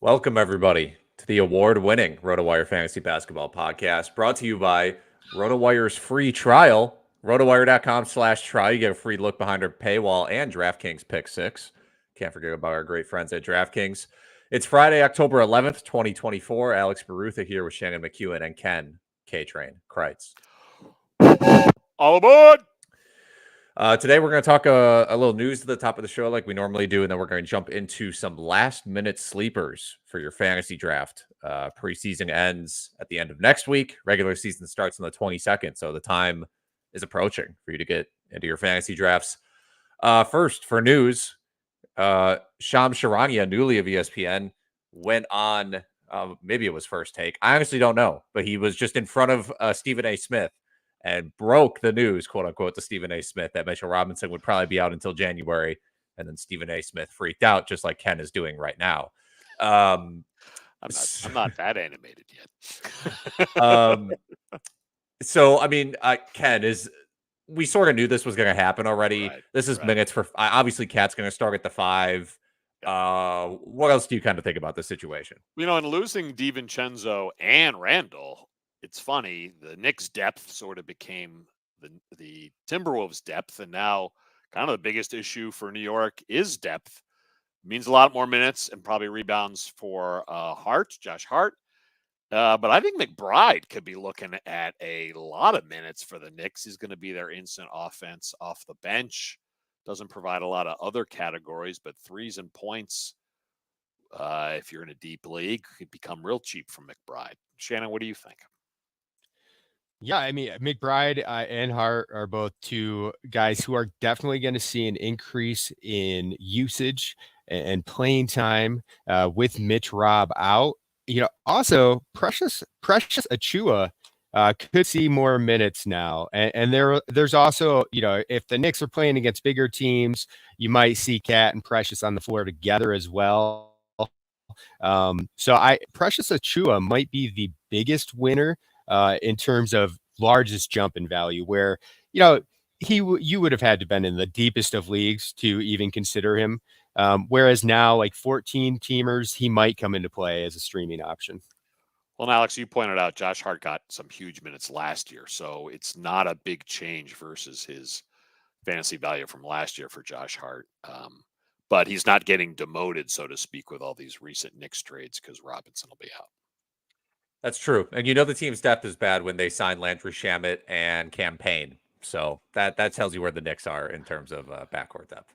Welcome, everybody, to the award-winning RotoWire Fantasy Basketball Podcast, brought to you by RotoWire's free trial, rotowire.com/trial. You get a free look behind our paywall and DraftKings Pick 6. Can't forget about our great friends at DraftKings. It's Friday, October 11th, 2024. Alex Barutha here with Shannon McEwen and Ken K-Train Kreitz. All aboard! Today, we're going to talk a little news at the top of the show like we normally do, and then we're going to jump into some last-minute sleepers for your fantasy draft. Preseason ends at the end of next week. Regular season starts on the 22nd, so the time is approaching for you to get into your fantasy drafts. First, for news, Shams Charania, newly of ESPN, went on, maybe it was First Take. I honestly don't know, but he was just in front of Stephen A. Smith and broke the news, quote unquote, to Stephen A. Smith that Mitchell Robinson would probably be out until January. And then Stephen A. Smith freaked out, just like Ken is doing right now. I'm not that animated yet. So, I mean, Ken, we sort of knew this was going to happen already. Right, this is minutes for, obviously, Cat's going to start at the 5. What else do you kind of think about this situation? In losing DiVincenzo and Randall, it's funny, the Knicks' depth sort of became the Timberwolves' depth, and now kind of the biggest issue for New York is depth. It means a lot more minutes and probably rebounds for Josh Hart. But I think McBride could be looking at a lot of minutes for the Knicks. He's going to be their instant offense off the bench. Doesn't provide a lot of other categories, but threes and points, if you're in a deep league, could become real cheap from McBride. Shannon, what do you think? Yeah, I mean, McBride and Hart are both two guys who are definitely going to see an increase in usage and playing time with Mitch Rob out. Also Precious Achua could see more minutes now. And there's also, if the Knicks are playing against bigger teams, you might see Cat and Precious on the floor together as well. So Precious Achua might be the biggest winner in terms of largest jump in value, where you would have had to been in the deepest of leagues to even consider him. Whereas now, like 14 teamers, he might come into play as a streaming option. Well, Alex, you pointed out Josh Hart got some huge minutes last year, so it's not a big change versus his fantasy value from last year for Josh Hart. But he's not getting demoted, so to speak, with all these recent Knicks trades because Robinson will be out. That's true. And the team's depth is bad when they sign Landry Shamet and Campaign. So that tells you where the Knicks are in terms of backcourt depth.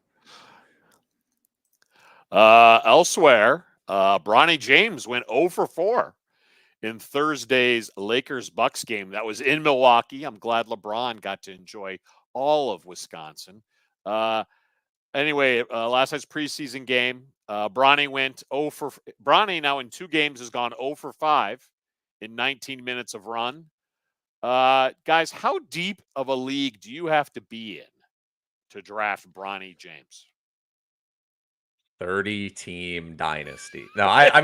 Elsewhere, Bronny James went 0 for 4 in Thursday's Lakers-Bucks game. That was in Milwaukee. I'm glad LeBron got to enjoy all of Wisconsin. Anyway, last night's preseason game, Bronny now in 2 games has gone 0 for 5 in 19 minutes of run. Guys, how deep of a league do you have to be in to draft Bronny James? 30-team dynasty. No, I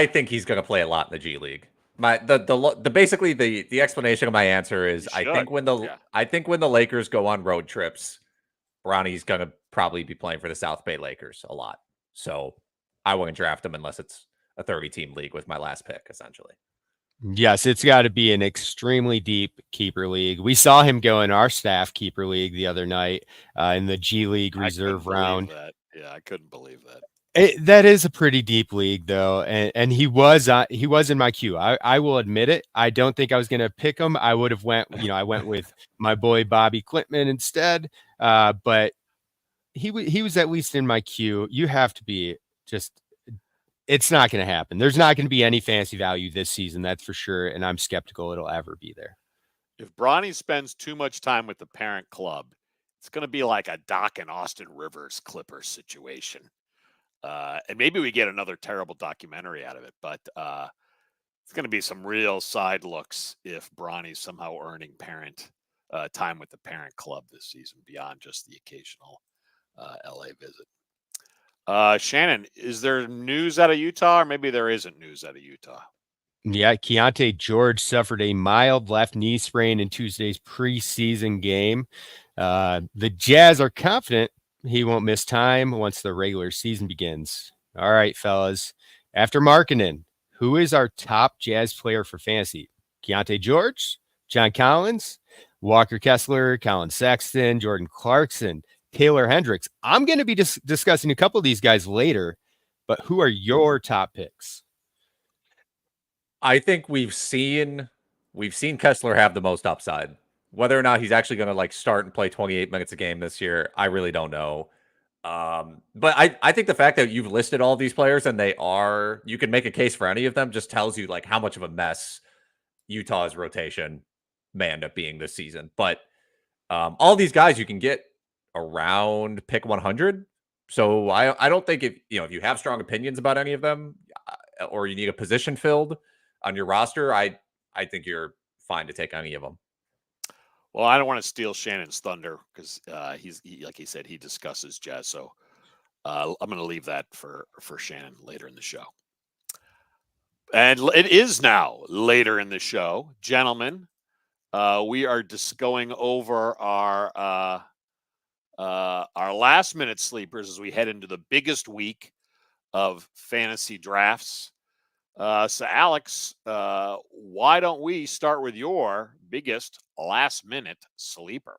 think he's going to play a lot in the G League. Basically the explanation of my answer is I think when the Lakers go on road trips, Bronny's going to probably be playing for the South Bay Lakers a lot. So I wouldn't draft him unless it's a 30-team league with my last pick, essentially. Yes, it's got to be an extremely deep keeper league. We saw him go in our staff keeper league the other night in the G League reserve round. Yeah, I couldn't believe that. That is a pretty deep league, though, and he was in my queue. I will admit it. I don't think I was going to pick him. I would have went with my boy Bobby Klintman instead. But he was at least in my queue. You have to be just. It's not going to happen. There's not going to be any fantasy value this season, that's for sure, and I'm skeptical it'll ever be there. If Bronny spends too much time with the parent club, it's going to be like a Doc and Austin Rivers Clippers situation. And maybe we get another terrible documentary out of it, but it's going to be some real side looks if Bronny's somehow earning parent time with the parent club this season beyond just the occasional LA visit. Shannon, is there news out of Utah, or maybe there isn't news out of Utah? Yeah, Keyonte George suffered a mild left knee sprain in Tuesday's preseason game. The Jazz are confident he won't miss time once the regular season begins. All right, fellas. After Markkanen, who is our top Jazz player for fantasy? Keyonte George, John Collins, Walker Kessler, Colin Sexton, Jordan Clarkson, Taylor Hendricks. I'm going to be discussing a couple of these guys later, but who are your top picks? I think we've seen Kessler have the most upside. Whether or not he's actually going to like start and play 28 minutes a game this year, I really don't know. But I think the fact that you've listed all these players and you can make a case for any of them just tells you like how much of a mess Utah's rotation may end up being this season. But all these guys you can get around pick 100. So I don't think if you have strong opinions about any of them or you need a position filled on your roster, I think you're fine to take any of them. Well, I don't want to steal Shannon's thunder because like he said, he discusses Jazz. So I'm going to leave that for Shannon later in the show. And it is now later in the show, gentlemen. We are just going over our last minute sleepers as we head into the biggest week of fantasy drafts. So Alex, why don't we start with your biggest last minute sleeper?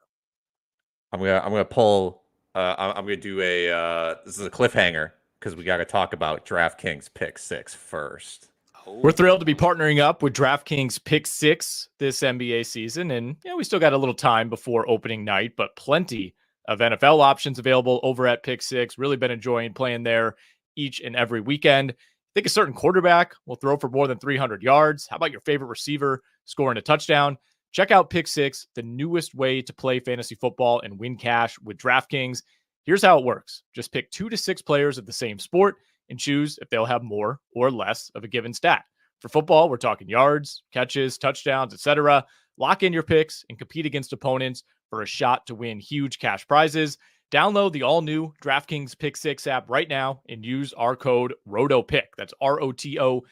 I'm gonna pull. I'm gonna do this is a cliffhanger because we got to talk about DraftKings pick 6 first. We're thrilled to be partnering up with DraftKings Pick 6 this NBA season. And we still got a little time before opening night, but plenty of NFL options available over at Pick 6. Really been enjoying playing there each and every weekend. Think a certain quarterback will throw for more than 300 yards. How about your favorite receiver scoring a touchdown? Check out Pick 6, the newest way to play fantasy football and win cash with DraftKings. Here's how it works. Just pick 2 to 6 players of the same sport and choose if they'll have more or less of a given stat. For football, we're talking yards, catches, touchdowns, etc. Lock in your picks and compete against opponents for a shot to win huge cash prizes. Download the all-new DraftKings Pick 6 app right now and use our code ROTOPICK. That's ROTOPICK,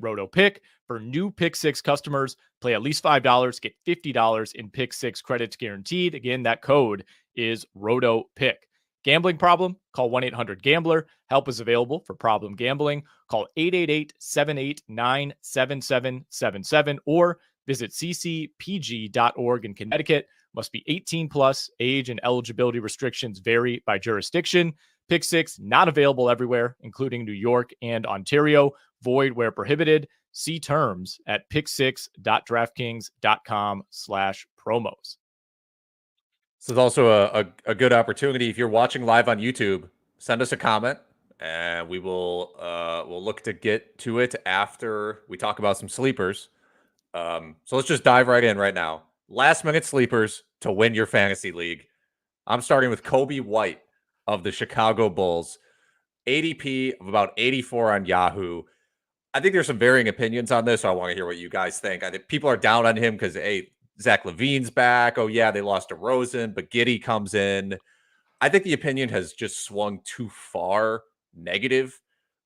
ROTOPICK. For new Pick 6 customers, play at least $5, get $50 in Pick 6 credits guaranteed. Again, that code is ROTOPICK. Gambling problem? Call 1-800-GAMBLER. Help is available for problem gambling. Call 888-789-7777 or visit ccpg.org in Connecticut. Must be 18 plus. Age and eligibility restrictions vary by jurisdiction. Pick 6 not available everywhere, including New York and Ontario. Void where prohibited. See terms at pick6.draftkings.com/promos. This is also a good opportunity. If you're watching live on YouTube, send us a comment, and we will we'll look to get to it after we talk about some sleepers. So let's just dive right in right now. Last minute sleepers to win your fantasy league. I'm starting with Coby White of the Chicago Bulls. ADP of about 84 on Yahoo. I think there's some varying opinions on this, so I want to hear what you guys think. I think people are down on him because, Zach LaVine's back. Oh, yeah, they lost to Rosen, but Giddey comes in. I think the opinion has just swung too far negative.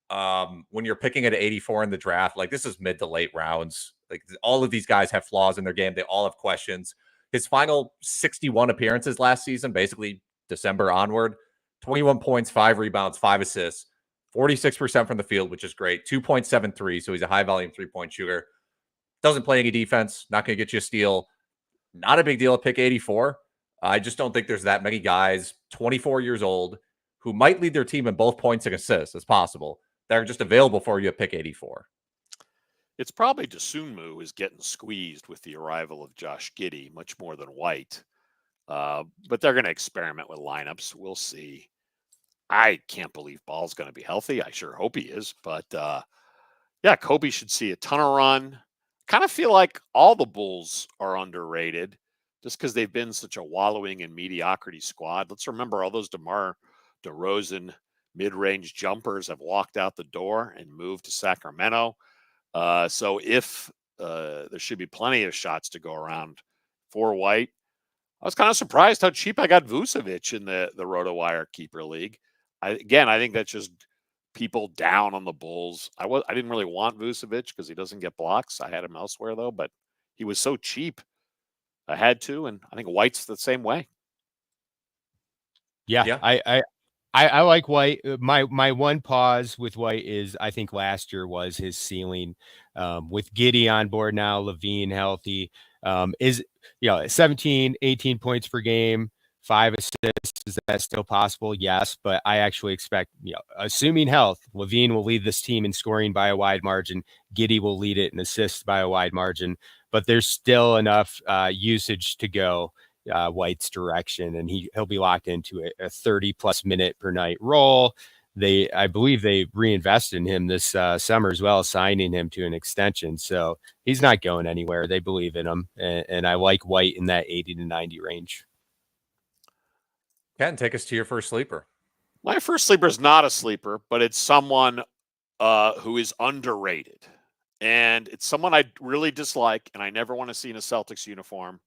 When you're picking at 84 in the draft, like this is mid to late rounds. Like all of these guys have flaws in their game. They all have questions. His final 61 appearances last season, basically December onward, 21 points, 5 rebounds, 5 assists, 46% from the field, which is great. 2.73, so he's a high volume 3-point shooter. Doesn't play any defense, not going to get you a steal. Not a big deal at pick 84. I just don't think there's that many guys, 24 years old, who might lead their team in both points and assists as possible, that are just available for you at pick 84. It's probably Dosunmu is getting squeezed with the arrival of Josh Giddey, much more than White. But they're going to experiment with lineups. We'll see. I can't believe Ball's going to be healthy. I sure hope he is. But, Coby should see a ton of run. Kind of feel like all the Bulls are underrated just because they've been such a wallowing in mediocrity squad. Let's remember all those DeMar DeRozan mid-range jumpers have walked out the door and moved to Sacramento. So if there should be plenty of shots to go around for White. I was kind of surprised how cheap I got Vucevic in the RotoWire Keeper League. I think that's just people down on the Bulls. I didn't really want Vucevic because he doesn't get blocks. I had him elsewhere though, but he was so cheap. I had to, and I think White's the same way. Yeah. I like White. My one pause with White is I think last year was his ceiling. With Giddey on board now, Levine healthy, is 17, 18 points per game, 5 assists. Is that still possible? Yes, but I actually expect, assuming health, Levine will lead this team in scoring by a wide margin. Giddey will lead it in assists by a wide margin, but there's still enough usage to go White's direction, and he'll be locked into a 30 plus minute per night role. I believe they reinvested in him this summer as well, signing him to an extension. So he's not going anywhere. They believe in him, and I like White in that 80 to 90 range. Ken, take us to your first sleeper. My first sleeper is not a sleeper, but it's someone who is underrated. And it's someone I really dislike, and I never want to see in a Celtics uniform.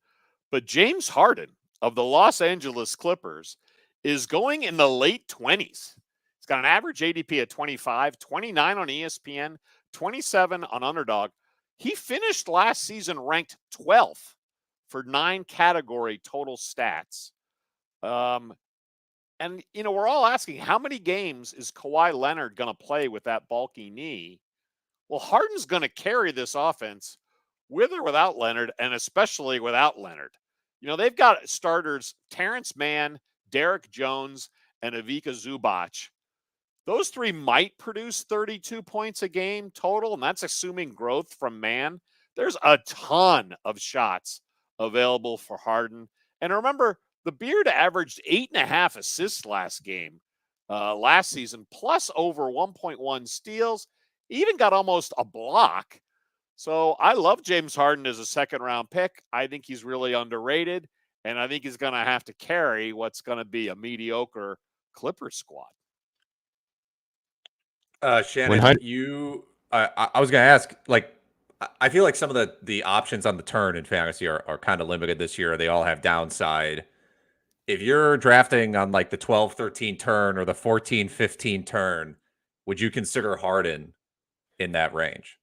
But James Harden of the Los Angeles Clippers is going in the late 20s. He's got an average ADP of 25, 29 on ESPN, 27 on Underdog. He finished last season ranked 12th for 9 category total stats. And, we're all asking, how many games is Kawhi Leonard going to play with that bulky knee? Well, Harden's going to carry this offense with or without Leonard, and especially without Leonard. They've got starters Terrence Mann, Derek Jones, and Ivica Zubac. Those 3 might produce 32 points a game total, and that's assuming growth from Mann. There's a ton of shots available for Harden. And remember, the Beard averaged 8.5 assists last season, plus over 1.1 steals. He even got almost a block. So I love James Harden as a second-round pick. I think he's really underrated, and I think he's going to have to carry what's going to be a mediocre Clippers squad. Shannon, I was going to ask, I feel like some of the options on the turn in fantasy are kind of limited this year. They all have downside. If you're drafting on the 12-13 turn or the 14-15 turn, would you consider Harden in that range?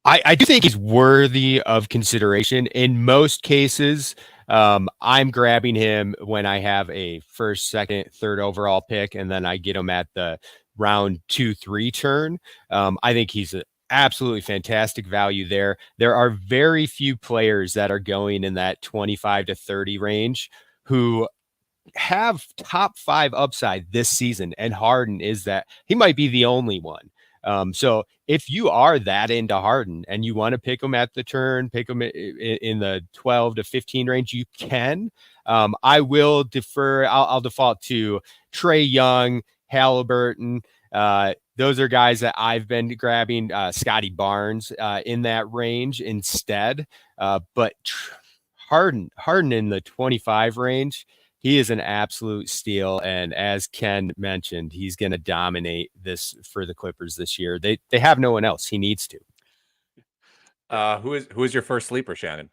I do think he's worthy of consideration. In most cases, I'm grabbing him when I have a first, second, third overall pick, and then I get him at the round 2-3 turn. I think he's an absolutely fantastic value there. There are very few players that are going in that 25 to 30 range who have top 5 upside this season, and Harden is that. He might be the only one. So if you are that into Harden and you want to pick him at the turn, pick him in the 12 to 15 range, you can. I will defer. I'll default to Trae Young, Halliburton. Those are guys that I've been grabbing. Scotty Barnes in that range instead. But Harden in the 25 range. He is an absolute steal, and as Ken mentioned, he's going to dominate this for the Clippers this year. They have no one else. He needs to. Who is your first sleeper, Shannon?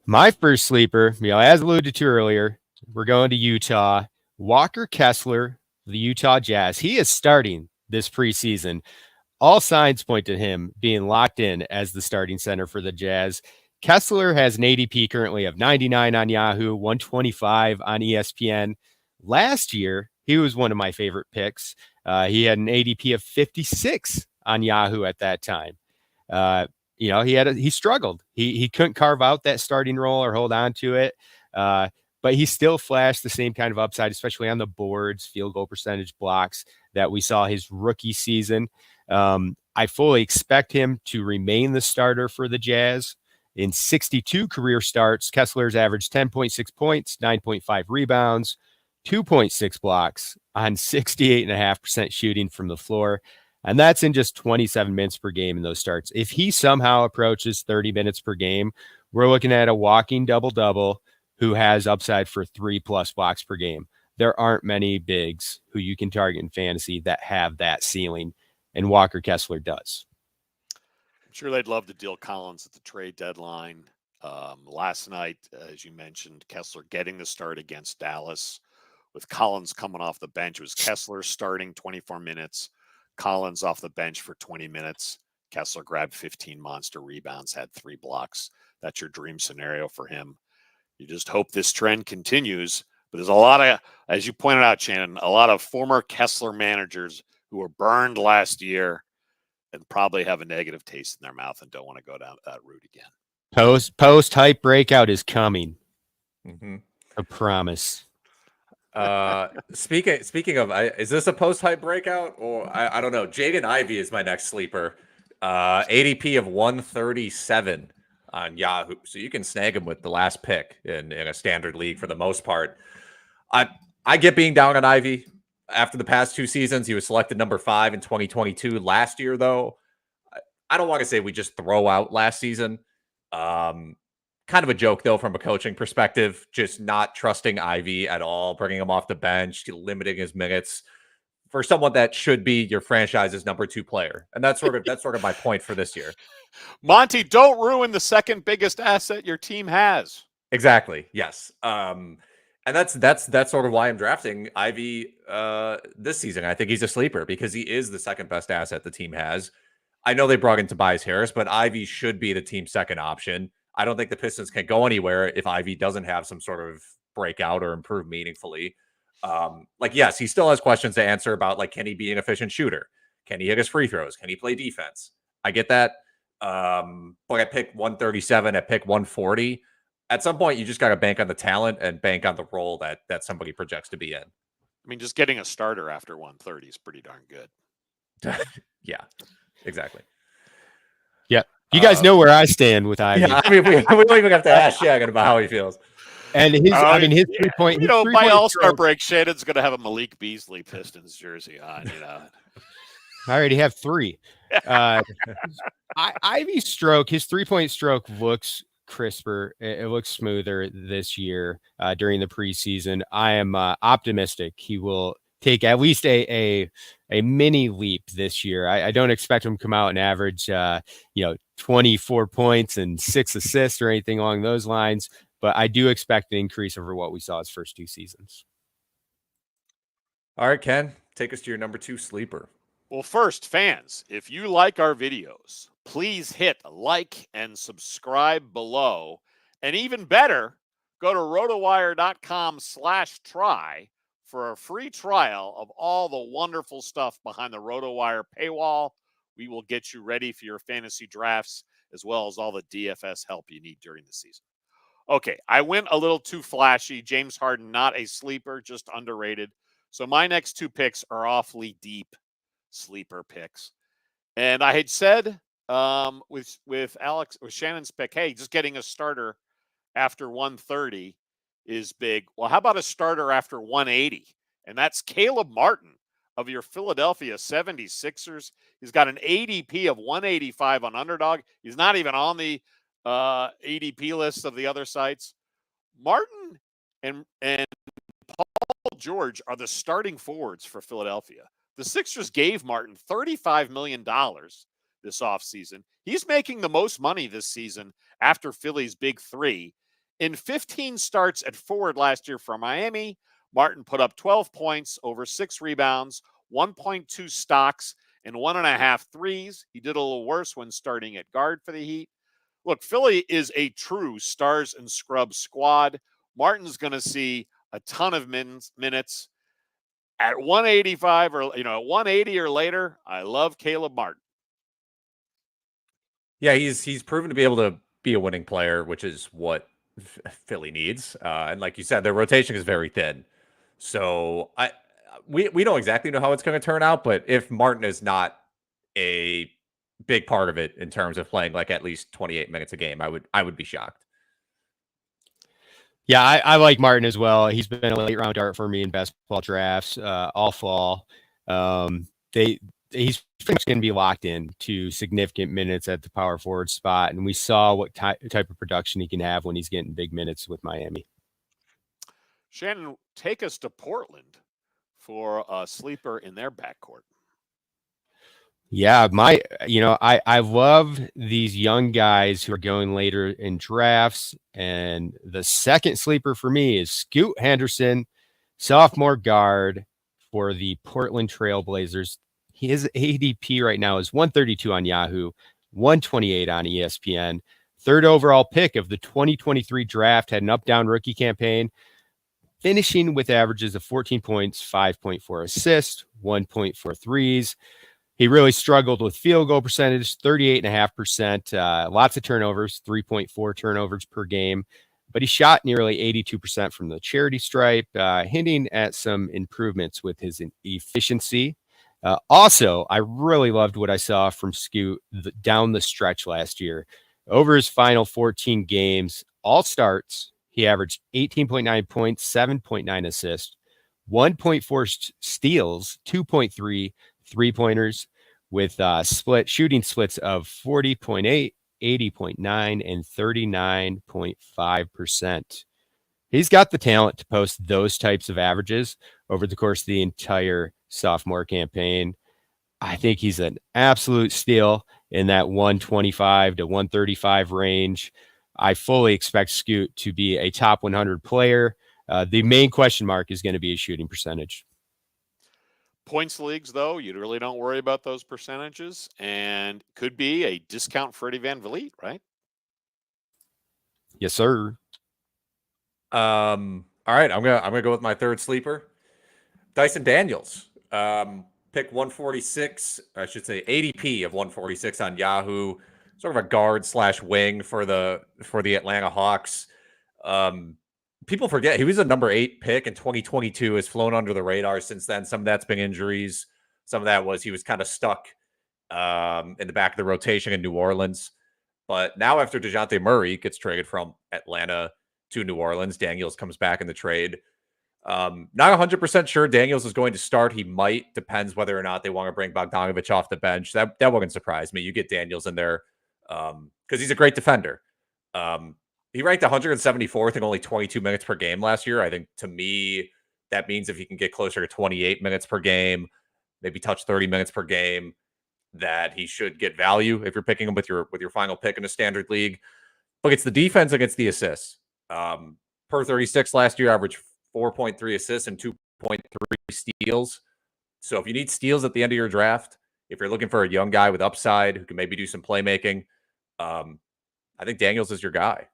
My first sleeper, as alluded to earlier, we're going to Utah. Walker Kessler, the Utah Jazz. He is starting this preseason. All signs point to him being locked in as the starting center for the Jazz. Kessler has an ADP currently of 99 on Yahoo, 125 on ESPN. Last year, he was one of my favorite picks. He had an ADP of 56 on Yahoo at that time. He struggled. He couldn't carve out that starting role or hold on to it. But he still flashed the same kind of upside, especially on the boards, field goal percentage, blocks that we saw his rookie season. I fully expect him to remain the starter for the Jazz. In 62 career starts, Kessler's averaged 10.6 points, 9.5 rebounds, 2.6 blocks on 68.5% shooting from the floor. And that's in just 27 minutes per game in those starts. If he somehow approaches 30 minutes per game, we're looking at a walking double-double who has upside for 3+ blocks per game. There aren't many bigs who you can target in fantasy that have that ceiling, and Walker Kessler does. I'm sure they'd love to deal Collins at the trade deadline. Last night, as you mentioned, Kessler getting the start against Dallas with Collins coming off the bench. It was Kessler starting 24 minutes, Collins off the bench for 20 minutes. Kessler grabbed 15 monster rebounds, had 3 blocks. That's your dream scenario for him. You just hope this trend continues But there's a lot of, as you pointed out, Shannon, a lot of former Kessler managers who were burned last year and probably have a negative taste in their mouth and don't want to go down that route again. Post hype breakout is coming. Mm-hmm. I promise. Speaking of, is this a post hype breakout or I don't know? Jaden Ivey is my next sleeper. ADP of 137 on Yahoo, so you can snag him with the last pick in a standard league for the most part. I get being down on Ivy after the past 2 seasons. He was selected number 5 in 2022. Last year, though, I don't want to say we just throw out last season. Kind of a joke, though, from a coaching perspective, just not trusting Ivy at all, bringing him off the bench, limiting his minutes for someone that should be your franchise's number 2 player. And that's sort of my point for this year. Monty, don't ruin the second biggest asset your team has. Exactly. Yes. And that's sort of why I'm drafting Ivy this season. I think he's a sleeper because he is the second best asset the team has. I know they brought in Tobias Harris, but Ivy should be the team's second option. I don't think the Pistons can go anywhere if Ivy doesn't have some sort of breakout or improve meaningfully. Yes, he still has questions to answer about, can he be an efficient shooter? Can he hit his free throws? Can he play defense? I get that. But at pick 137, at pick 140, at some point you just got to bank on the talent and bank on the role that somebody projects to be in. I mean, just getting a starter after 130 is pretty darn good. Yeah, exactly. Yeah. You guys know where I stand with Ivy. Yeah, I mean, we don't even have to ask Shannon about how he feels. And his 3-point. By All-Star break, Shannon's going to have a Malik Beasley Pistons jersey on. I already have 3. Ivy's stroke, his 3-point stroke looks crisper. It looks smoother this year during the preseason. I am optimistic he will take at least a mini leap this year. I don't expect him to come out and average 24 points and 6 assists or anything along those lines, but I do expect an increase over what we saw his first 2 seasons. All right, Ken, take us to your number 2 sleeper. Well, first, fans, if you like our videos, please hit like and subscribe below. And even better, go to rotowire.com/try for a free trial of all the wonderful stuff behind the RotoWire paywall. We will get you ready for your fantasy drafts as well as all the DFS help you need during the season. Okay, I went a little too flashy. James Harden, not a sleeper, just underrated. So my next 2 picks are awfully deep sleeper picks. And I had said with Shannon's pick, hey, just getting a starter after 130 is big. Well, how about a starter after 180? And that's Caleb Martin of your Philadelphia 76ers. He's got an ADP of 185 on Underdog. He's not even on the ADP list of the other sites. Martin and Paul George are the starting forwards for Philadelphia. The Sixers gave Martin $35 million this offseason. He's making the most money this season after Philly's big 3. In 15 starts at forward last year for Miami, Martin put up 12 points, over 6 rebounds, 1.2 stocks, and 1.5 threes. He did a little worse when starting at guard for the Heat. Look, Philly is a true stars and scrubs squad. Martin's going to see a ton of minutes. At 185 or 180 or later, I love Caleb Martin. Yeah, he's proven to be able to be a winning player, which is what Philly needs. And like you said, their rotation is very thin. So we don't exactly know how it's going to turn out, but if Martin is not a big part of it in terms of playing at least 28 minutes a game, I would be shocked. Yeah, I like Martin as well. He's been a late round dart for me in basketball drafts all fall. He's pretty much going to be locked in to significant minutes at the power forward spot, and we saw what type of production he can have when he's getting big minutes with Miami. Shannon, take us to Portland for a sleeper in their backcourt. Yeah, I love these young guys who are going later in drafts. And the second sleeper for me is Scoot Henderson, sophomore guard for the Portland Trailblazers. His ADP right now is 132 on Yahoo, 128 on ESPN. 3rd overall pick of the 2023 draft, had an up-down rookie campaign. finishing with averages of 14 points, 5.4 assists, 1.4 threes. He really struggled with field goal percentage, 38.5%, lots of turnovers, 3.4 turnovers per game. But he shot nearly 82% from the charity stripe, hinting at some improvements with his efficiency. Also, I really loved what I saw from Scoot down the stretch last year. Over his final 14 games, all starts, he averaged 18.9 points, 7.9 assists, 1.4 steals, 2.3 3-pointers, with shooting splits of 40.8, 80.9, and 39.5%. He's got the talent to post those types of averages over the course of the entire sophomore campaign. I think he's an absolute steal in that 125 to 135 range. I fully expect Scoot to be a top 100 player. The main question mark is going to be his shooting percentage. Points leagues, though, you really don't worry about those percentages, and could be a discount for Eddie Van Vliet, right? Yes, sir. All right, I'm gonna go with my third sleeper, Dyson Daniels. Pick 146, I should say ADP of 146 on Yahoo. Sort of a guard / wing for the Atlanta Hawks. People forget he was a number 8 pick in 2022, has flown under the radar since then. Some of that's been injuries. Some of that was he was kind of stuck in the back of the rotation in New Orleans. But now after DeJounte Murray gets traded from Atlanta to New Orleans, Daniels comes back in the trade. Not 100% sure Daniels is going to start. He might. Depends whether or not they want to bring Bogdanovich off the bench. That wouldn't surprise me. You get Daniels in there because he's a great defender. He ranked 174th in only 22 minutes per game last year. I think, to me, that means if he can get closer to 28 minutes per game, maybe touch 30 minutes per game, that he should get value if you're picking him with your final pick in a standard league. Look, it's the defense against the assists. Per 36 last year, average 4.3 assists and 2.3 steals. So if you need steals at the end of your draft, if you're looking for a young guy with upside who can maybe do some playmaking, I think Daniels is your guy.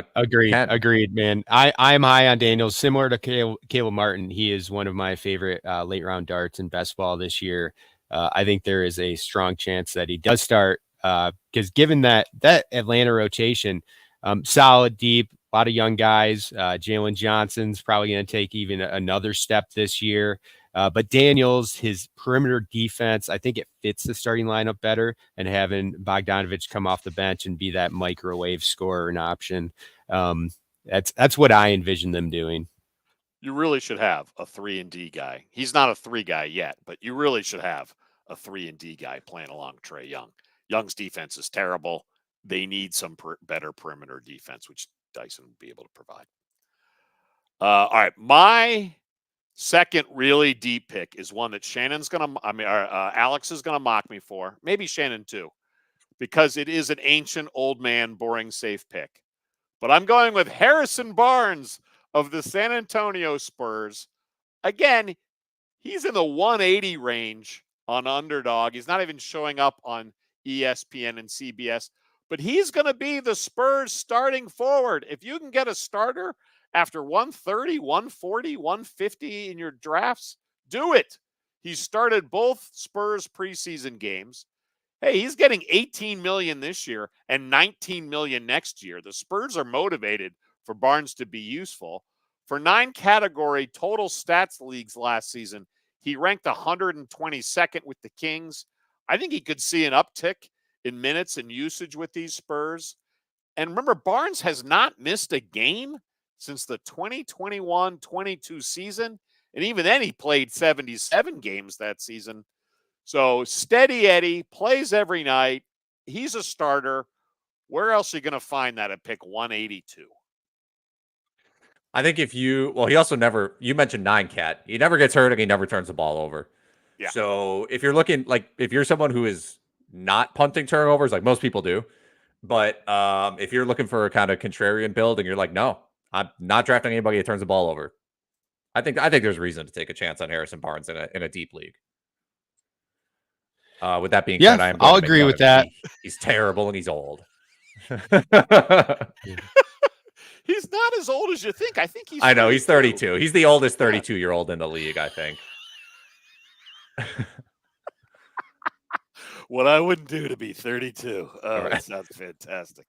Agreed, man. I'm high on Daniels, similar to Caleb Martin. He is one of my favorite late round darts in best ball this year. I think there is a strong chance that he does start because given that Atlanta rotation, solid, deep, a lot of young guys. Jalen Johnson's probably going to take even another step this year. But Daniels, his perimeter defense, I think it fits the starting lineup better, and having Bogdanovich come off the bench and be that microwave scorer an option. That's what I envision them doing. You really should have a 3-and-D guy. He's not a 3 guy yet, but you really should have a 3-and-D guy playing along Trae Young. Young's defense is terrible. They need some better perimeter defense, which Dyson will be able to provide. All right, my second really deep pick is one that Alex is gonna mock me for. Maybe Shannon too, because it is an ancient, old man, boring, safe pick. But I'm going with Harrison Barnes of the San Antonio Spurs. Again, he's in the 180 range on Underdog. He's not even showing up on ESPN and CBS. But he's going to be the Spurs starting forward. If you can get a starter after 130, 140, 150 in your drafts, do it. He started both Spurs preseason games. Hey, he's getting $18 million this year and $19 million next year. The Spurs are motivated for Barnes to be useful. For 9 category total stats leagues last season, he ranked 122nd with the Kings. I think he could see an uptick in minutes and usage with these Spurs. And remember, Barnes has not missed a game since the 2021-22 season. And even then, he played 77 games that season. So steady Eddie, plays every night. He's a starter. Where else are you going to find that at pick 182? I think you mentioned 9-cat. He never gets hurt and he never turns the ball over. Yeah. So if you're looking, if you're someone who is not punting turnovers like most people do, but if you're looking for a kind of contrarian build and you're like, no, I'm not drafting anybody that turns the ball over, I think there's reason to take a chance on Harrison Barnes in a deep league. With that being said, I'll agree with that. He's terrible and he's old. He's not as old as you think. I think he's. I know he's 32. 32. He's the oldest 32-year-old in the league, I think. What I wouldn't do to be 32. Oh, Right. that sounds fantastic.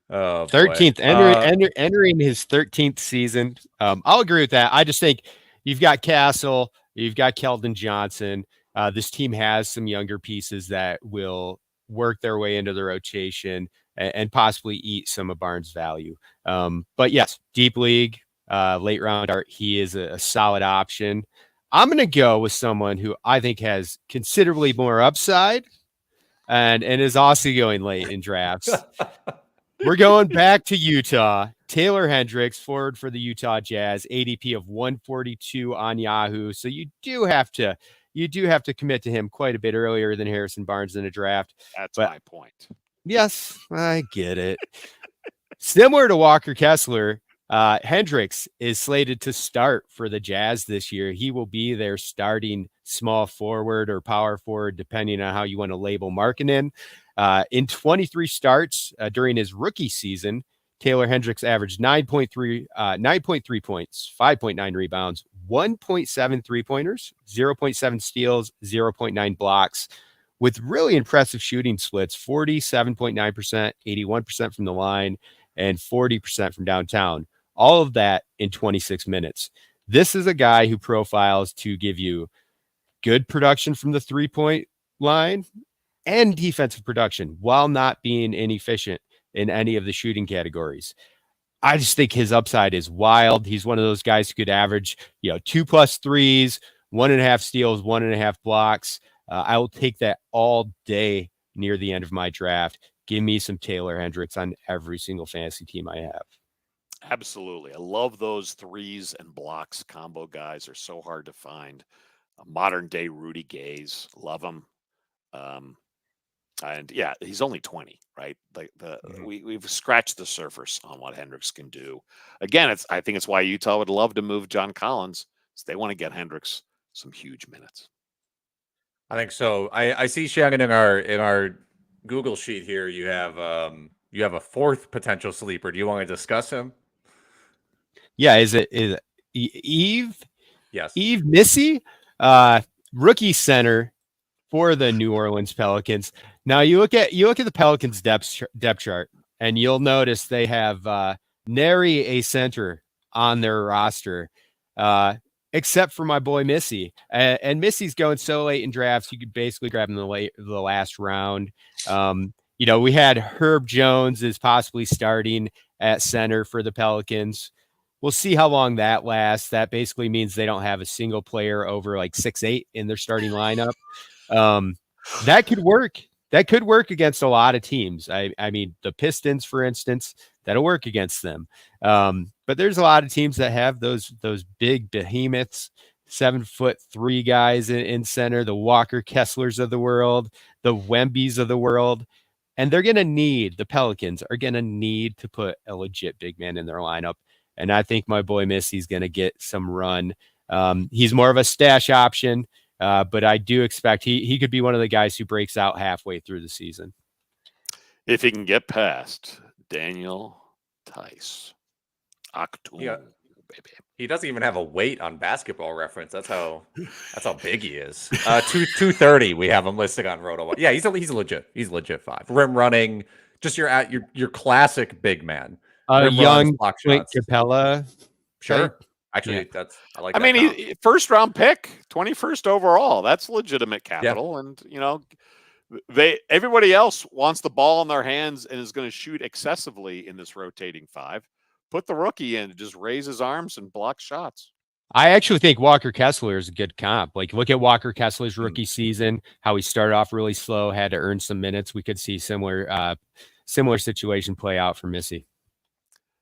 Oh, 13th, entering his 13th season. I'll agree with that. I just think you've got Castle, you've got Keldon Johnson. This team has some younger pieces that will work their way into the rotation and possibly eat some of Barnes' value. But yes, deep league, late round art, he is a solid option. I'm going to go with someone who I think has considerably more upside and is also going late in drafts. We're going back to Utah. Taylor Hendricks, forward for the Utah Jazz, ADP of 142 on Yahoo. So you do have to commit to him quite a bit earlier than Harrison Barnes in a draft. That's my point. Yes, I get it. Similar to Walker Kessler, Hendricks is slated to start for the Jazz this year. He will be their starting small forward or power forward, depending on how you want to label Markkanen. In 23 starts during his rookie season, Taylor Hendricks averaged 9.3 points, 5.9 rebounds, 1.7 3-pointers, 0.7 steals, 0.9 blocks, with really impressive shooting splits, 47.9%, 81% from the line, and 40% from downtown. All of that in 26 minutes. This is a guy who profiles to give you good production from the 3-point line and defensive production while not being inefficient in any of the shooting categories. I just think his upside is wild. He's one of those guys who could average, 2+ threes, 1.5 steals, 1.5 blocks. I will take that all day near the end of my draft. Give me some Taylor Hendricks on every single fantasy team I have. Absolutely. I love those threes and blocks combo guys. Are so hard to find. A modern day Rudy Gaze. Love him. And yeah, he's only 20, right? Like we've scratched the surface on what Hendricks can do. Again, I think it's why Utah would love to move John Collins. So they want to get Hendricks some huge minutes. I think so. I see, Shannon, in our Google sheet here, you have a fourth potential sleeper. Do you want to discuss him? Yeah, is it Yves? Yes. Yves Missi, rookie center for the New Orleans Pelicans. Now you look at the Pelicans depth chart, and you'll notice they have nary a center on their roster, except for my boy Missi. And Missi's going so late in drafts, you could basically grab him in the last round. We had Herb Jones is possibly starting at center for the Pelicans. We'll see how long that lasts. That basically means they don't have a single player over like 6'8" in their starting lineup. That could work. That could work against a lot of teams. I mean, the Pistons, for instance, that'll work against them. But there's a lot of teams that have those big behemoths, 7'3" guys in center, the Walker Kesslers of the world, the Wembys of the world. And the Pelicans are going to need to put a legit big man in their lineup. And I think my boy Missi's going to get some run. He's more of a stash option, but I do expect he could be one of the guys who breaks out halfway through the season. If he can get past Daniel Tice. Yeah. Baby. He doesn't even have a weight on Basketball Reference. That's how big he is. 230. We have him listed on RotoWire. Yeah, he's legit. He's legit 5. Rim running, just your classic big man. Young Clint Capella. Sure. Actually, Yeah. I like. I mean, he first round pick, 21st overall. That's legitimate capital, Yeah. And everybody else wants the ball in their hands and is going to shoot excessively in this rotating 5. Put the rookie in, just raise his arms and block shots. I actually think Walker Kessler is a good comp. Like, look at Walker Kessler's rookie season, how he started off really slow, had to earn some minutes. We could see similar situation play out for Missi.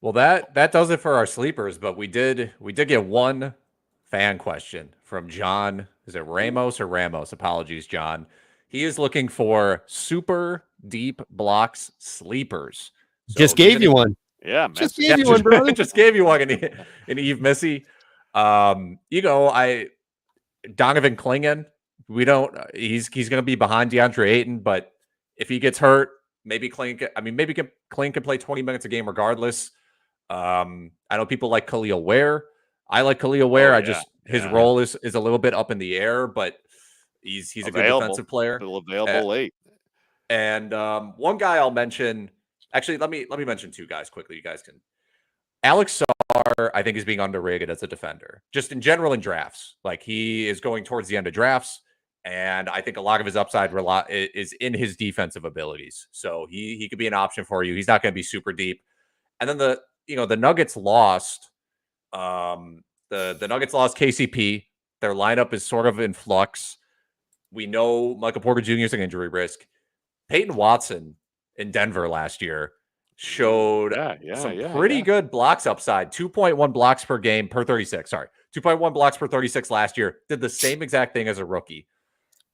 Well, that does it for our sleepers, but we did get one fan question from John. Is it Ramos or Ramos? Apologies, John. He is looking for super deep blocks sleepers. So just gave you one. Yeah, just gave you one, brother. Just gave you one in Yves Missi. Donovan Clingan. He's going to be behind DeAndre Ayton, but if he gets hurt, maybe Clayton can play 20 minutes a game regardless. I know people like Khalil Ware. I like Khalil Ware. His role is a little bit up in the air, but he's a good defensive player. Still available late. And one guy I'll mention. Actually, let me mention two guys quickly. You guys can. Alex Sarr, I think, is being underrated as a defender, just in general in drafts. Like, he is going towards the end of drafts, and I think a lot of his upside is in his defensive abilities. So he could be an option for you. He's not going to be super deep. And then the Nuggets lost. The Nuggets lost KCP. Their lineup is sort of in flux. We know Michael Porter Jr. is an injury risk. Peyton Watson in Denver last year showed some pretty good blocks upside. 2.1 blocks per game per 36. Sorry, 2.1 blocks per 36 last year. Did the same exact thing as a rookie.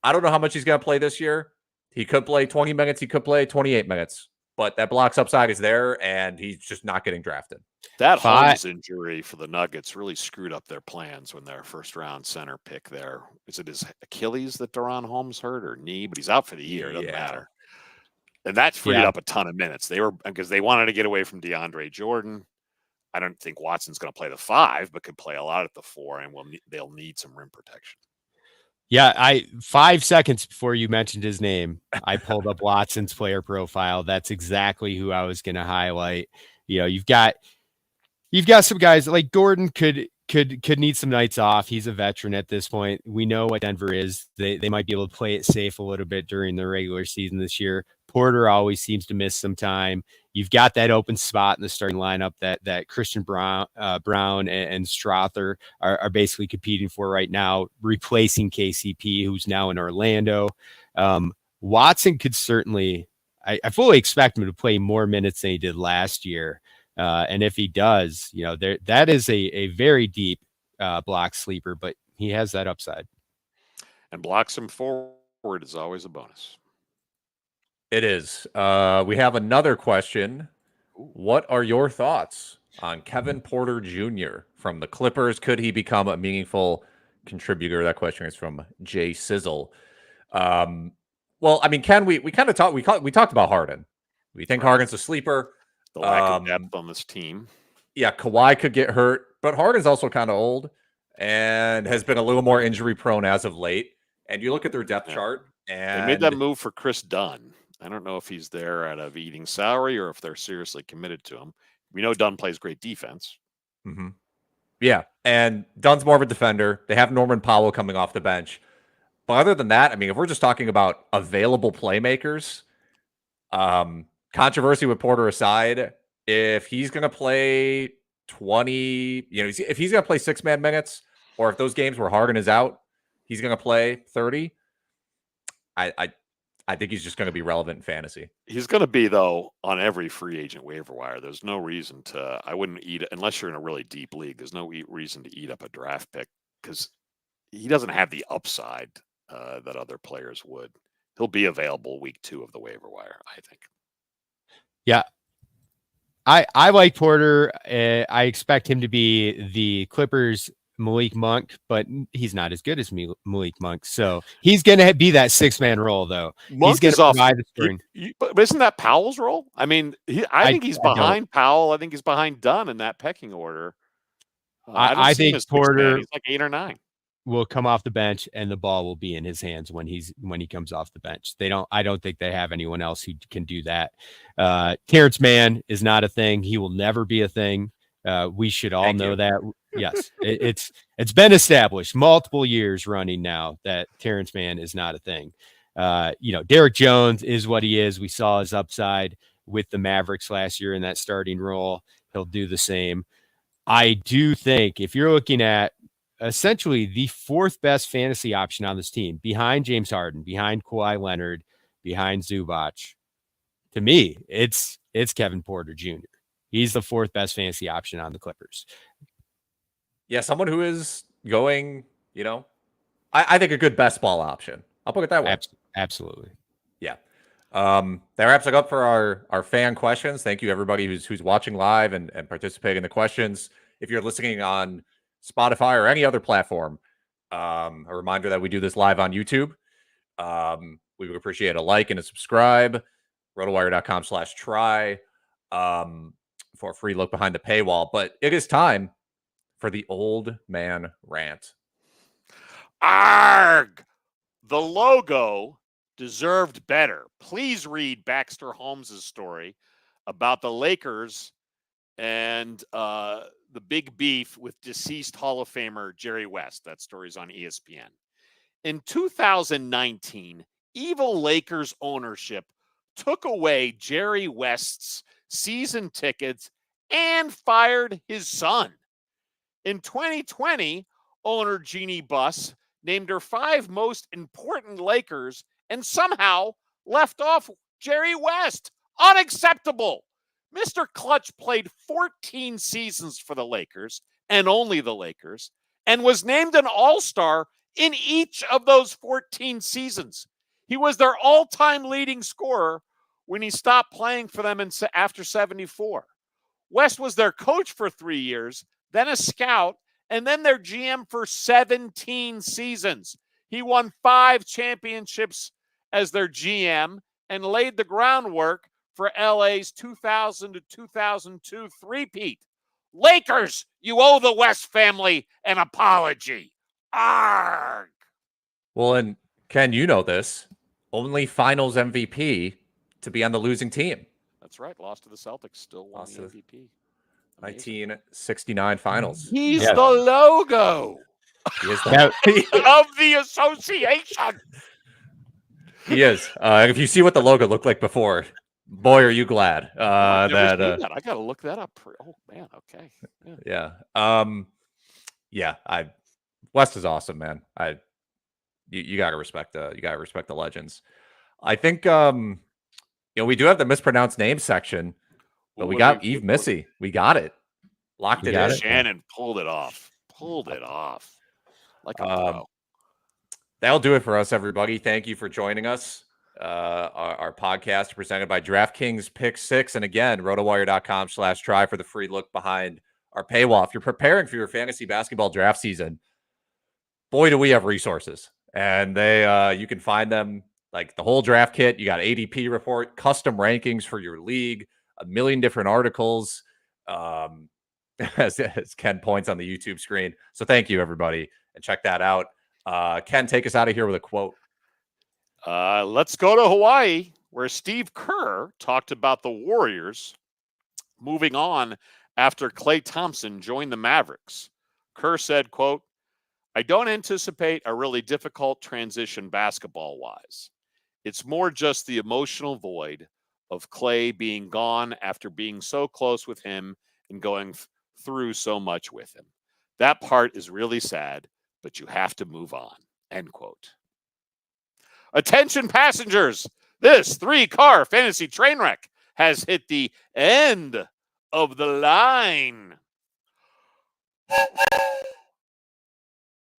I don't know how much he's going to play this year. He could play 20 minutes. He could play 28 minutes. But that blocks upside is there, and he's just not getting drafted. That Holmes injury for the Nuggets really screwed up their plans when their first-round center pick there. Is it his Achilles that Deron Holmes hurt or knee? But he's out for the year. It doesn't matter. And that freed up a ton of minutes. Because they wanted to get away from DeAndre Jordan. I don't think Watson's going to play the 5, but could play a lot at the 4, and they'll need some rim protection. Yeah, 5 seconds before you mentioned his name, I pulled up Watson's player profile. That's exactly who I was going to highlight. You know, you've got some guys like Gordon could need some nights off. He's a veteran at this point. We know what Denver is. They might be able to play it safe a little bit during the regular season this year. Porter always seems to miss some time. You've got that open spot in the starting lineup that Christian Brown and Strother are basically competing for right now, replacing KCP, who's now in Orlando. Watson could certainly, I fully expect him to play more minutes than he did last year. And if he does, that is a very deep block sleeper, but he has that upside. And blocks him forward is always a bonus. It is. We have another question. What are your thoughts on Kevin Porter Jr. from the Clippers? Could he become a meaningful contributor? That question is from Jay Sizzle. Well, I mean, we kind of talked about Harden. We think Harden's a sleeper. The lack of depth on this team. Yeah, Kawhi could get hurt, but Harden's also kind of old and has been a little more injury prone as of late. And you look at their depth chart, and they made that move for Chris Dunn. I don't know if he's there out of eating salary or if they're seriously committed to him. We know Dunn plays great defense. Mm-hmm. Yeah, and Dunn's more of a defender. They have Norman Powell coming off the bench. But other than that, I mean, if we're just talking about available playmakers, controversy with Porter aside, if he's going to play 20, if he's going to play 6-man minutes, or if those games where Harden is out, he's going to play 30, I think he's just going to be relevant in fantasy. He's going to be, though, on every free agent waiver wire. There's no reason I wouldn't eat it unless you're in a really deep league. There's no reason to eat up a draft pick because he doesn't have the upside that other players would. He'll be available week 2 of the waiver wire, I think. Yeah. I like Porter. I expect him to be the Clippers' Malik Monk, but he's not as good as Malik Monk. So he's going to be that 6-man role, though. Monk he's going to provide the spring. But isn't that Powell's role? I mean, I think he's behind Powell. I think he's behind Dunn in that pecking order. I think Porter, he's like 8 or 9. Will come off the bench and the ball will be in his hands when he comes off the bench. I don't think they have anyone else who can do that. Terrence Mann is not a thing. He will never be a thing. We should all know that. Yes, it's been established multiple years running now that Terrence Mann is not a thing. Derek Jones is what he is. We saw his upside with the Mavericks last year in that starting role. He'll do the same. I do think if you're looking at essentially the 4th best fantasy option on this team, behind James Harden, behind Kawhi Leonard, behind Zubac, to me, it's Kevin Porter Jr. He's the 4th best fantasy option on the Clippers. Yeah, someone who is going, I think a good best ball option. I'll put it that way. Absolutely. Yeah. That wraps it up for our fan questions. Thank you, everybody who's watching live and participating in the questions. If you're listening on Spotify or any other platform, a reminder that we do this live on YouTube. We would appreciate a like and a subscribe. RotoWire.com/try for a free look behind the paywall. But it is time for the old man rant. Arg! The logo deserved better. Please read Baxter Holmes' story about the Lakers and the big beef with deceased Hall of Famer Jerry West. That story's on ESPN. In 2019, evil Lakers ownership took away Jerry West's season tickets and fired his son. In 2020, owner Jeannie Buss named her 5 most important Lakers and somehow left off Jerry West. Unacceptable. Mr. Clutch played 14 seasons for the Lakers, and only the Lakers, and was named an all-star in each of those 14 seasons. He was their all-time leading scorer when he stopped playing for them after 74. West was their coach for 3 years, then a scout, and then their GM for 17 seasons. He won 5 championships as their GM and laid the groundwork for LA's 2000 to 2002 three-peat. Lakers, you owe the West family an apology. Arg! Well, and Ken, you know this. Only finals MVP to be on the losing team. That's right. Lost to the Celtics. Still won the MVP. 1969 finals. He's the logo He is the of the association. He is. If you see what the logo looked like before, boy, are you glad I that. I gotta look that up. Oh man, okay. Yeah. West is awesome, man. You gotta respect the legends. I think we do have the mispronounced name section, but we got Yves Missi. We got it. Locked it in. Shannon pulled it off. Like a pro. That'll do it for us, everybody. Thank you for joining us. Our podcast presented by DraftKings Pick 6. And again, RotoWire.com/try for the free look behind our paywall. If you're preparing for your fantasy basketball draft season, boy, do we have resources. And you can find them like the whole draft kit. You got ADP report, custom rankings for your league, a million different articles, as Ken points on the YouTube screen. So thank you, everybody, and check that out. Ken, take us out of here with a quote. Let's go to Hawaii, where Steve Kerr talked about the Warriors moving on after Klay Thompson joined the Mavericks. Kerr said, quote, "I don't anticipate a really difficult transition basketball-wise. It's more just the emotional void of Klay being gone after being so close with him and going through so much with him. That part is really sad, but you have to move on." End quote. Attention passengers, this 3-car fantasy train wreck has hit the end of the line.